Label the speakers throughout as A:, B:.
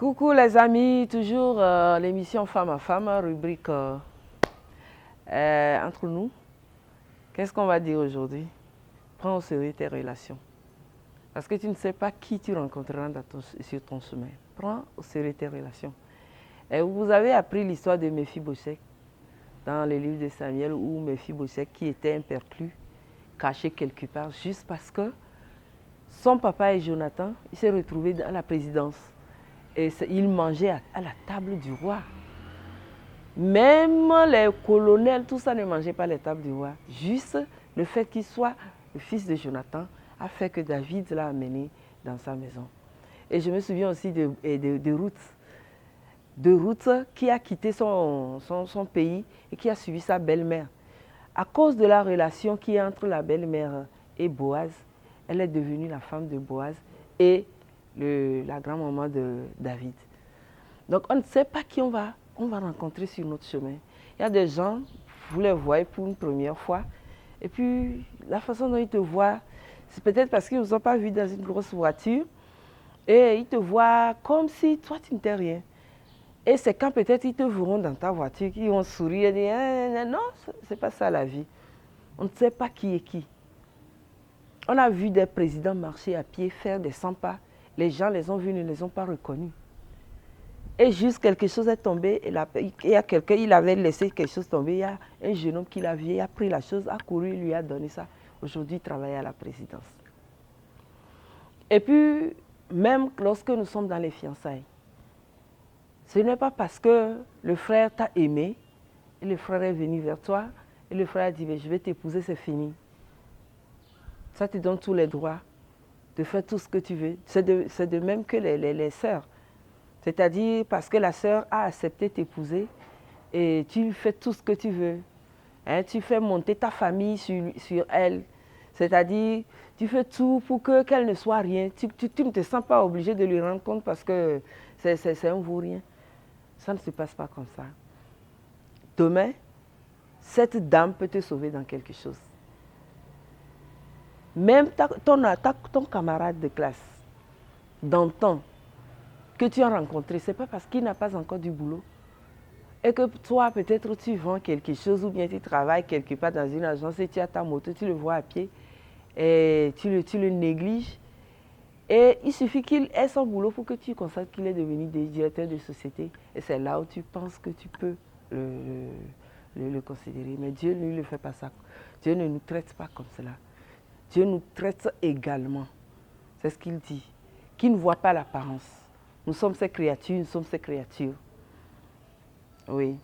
A: Coucou les amis, toujours l'émission Femme à Femme, rubrique entre nous. Qu'est-ce qu'on va dire aujourd'hui? Prends au sérieux tes relations. Parce que tu ne sais pas qui tu rencontreras sur ton chemin. Prends au sérieux tes relations. Et vous avez appris l'histoire de Méphibosheth dans le livre de Samuel où Méphibosheth qui était un perclus, caché quelque part, juste parce que son papa et Jonathan, il s'est retrouvé dans la présidence. Et il mangeait à la table du roi. Même les colonels, tout ça ne mangeait pas à la table du roi. Juste le fait qu'il soit le fils de Jonathan a fait que David l'a amené dans sa maison. Et je me souviens aussi de Ruth. De Ruth qui a quitté son pays et qui a suivi sa belle-mère. À cause de la relation qui est entre la belle-mère et Boaz, elle est devenue la femme de Boaz et la grand-maman de David. Donc on ne sait pas qui on va rencontrer sur notre chemin. Il y a des gens, vous les voyez pour une première fois, et puis la façon dont ils te voient, c'est peut-être parce qu'ils ne vous ont pas vu dans une grosse voiture, et ils te voient comme si toi tu n'étais rien. Et c'est quand peut-être ils te verront dans ta voiture qu'ils vont sourire et dire non, c'est pas ça la vie. On ne sait pas qui est qui. On a vu des présidents marcher à pied, faire des 100 pas. Les gens les ont vus, ne les ont pas reconnus. Et juste quelque chose est tombé, et il y a quelqu'un, il avait laissé quelque chose tomber, il y a un jeune homme qui l'a vu, il a pris la chose, a couru, il lui a donné ça. Aujourd'hui, il travaille à la présidence. Et puis, même lorsque nous sommes dans les fiançailles, ce n'est pas parce que le frère t'a aimé, et le frère est venu vers toi, et le frère a dit, je vais t'épouser, c'est fini. Ça te donne tous les droits de faire tout ce que tu veux. C'est de même que les sœurs. C'est-à-dire parce que la sœur a accepté t'épouser et tu fais tout ce que tu veux. Hein, tu fais monter ta famille sur elle. C'est-à-dire, tu fais tout pour qu'elle ne soit rien. Tu ne te sens pas obligé de lui rendre compte parce que c'est un vaurien. Ça ne se passe pas comme ça. Demain, cette dame peut te sauver dans quelque chose. Même ton camarade de classe, d'antan, que tu as rencontré, ce n'est pas parce qu'il n'a pas encore du boulot. Et que toi, peut-être, tu vends quelque chose ou bien tu travailles quelque part dans une agence et tu as ta moto, tu le vois à pied et tu le négliges. Et il suffit qu'il ait son boulot pour que tu constates qu'il est devenu directeur de société. Et c'est là où tu penses que tu peux le considérer. Mais Dieu ne le fait pas ça. Dieu ne nous traite pas comme cela. Dieu nous traite également. C'est ce qu'il dit. Qui ne voit pas l'apparence. Nous sommes ses créatures, nous sommes ses créatures. Oui.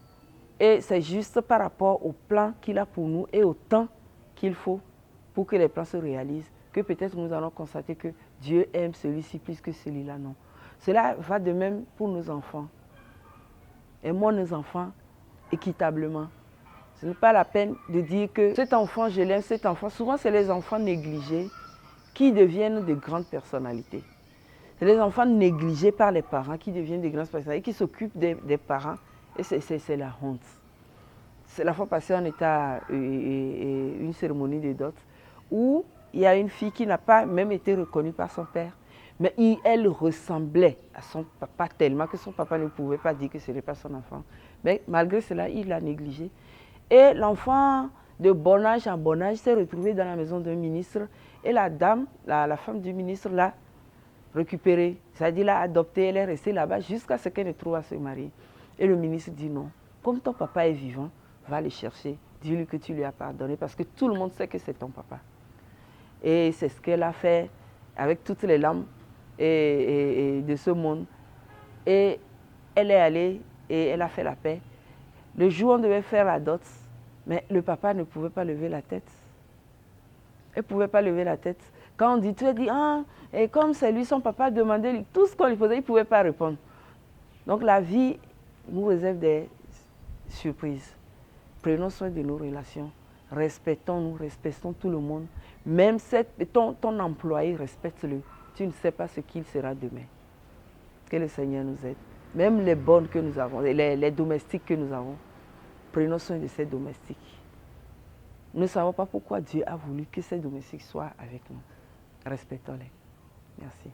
A: Et c'est juste par rapport au plan qu'il a pour nous et au temps qu'il faut pour que les plans se réalisent que peut-être nous allons constater que Dieu aime celui-ci plus que celui-là, non. Cela va de même pour nos enfants. Aimons nos enfants équitablement. Ce n'est pas la peine de dire que cet enfant, je l'aime, cet enfant. Souvent, c'est les enfants négligés qui deviennent de grandes personnalités. C'est les enfants négligés par les parents qui deviennent de grandes personnalités, qui s'occupent des parents. Et c'est la honte. La fois passée, on était à une cérémonie de dot où il y a une fille qui n'a pas même été reconnue par son père. Mais elle ressemblait à son papa tellement que son papa ne pouvait pas dire que ce n'est pas son enfant. Mais malgré cela, il l'a négligée. Et l'enfant, de bon âge en bon âge, s'est retrouvé dans la maison d'un ministre. Et la dame, la femme du ministre, l'a récupérée. C'est-à-dire l'a adoptée, elle est restée là-bas jusqu'à ce qu'elle ne trouve à se marier. Et le ministre dit non, comme ton papa est vivant, va le chercher, dis-lui que tu lui as pardonné parce que tout le monde sait que c'est ton papa. Et c'est ce qu'elle a fait avec toutes les larmes de ce monde. Et elle est allée et elle a fait la paix. Le jour où on devait faire la dot, mais le papa ne pouvait pas lever la tête. Elle ne pouvait pas lever la tête. Quand on dit, tu as dit, ah, et comme c'est lui, son papa demandait tout ce qu'on lui faisait, il ne pouvait pas répondre. Donc la vie nous réserve des surprises. Prenons soin de nos relations. Respectons-nous, respectons tout le monde. Même ton employé, respecte-le. Tu ne sais pas ce qu'il sera demain. Que le Seigneur nous aide. Même les bonnes que nous avons, les domestiques que nous avons, prenons soin de ces domestiques. Nous ne savons pas pourquoi Dieu a voulu que ces domestiques soient avec nous. Respectons-les. Merci.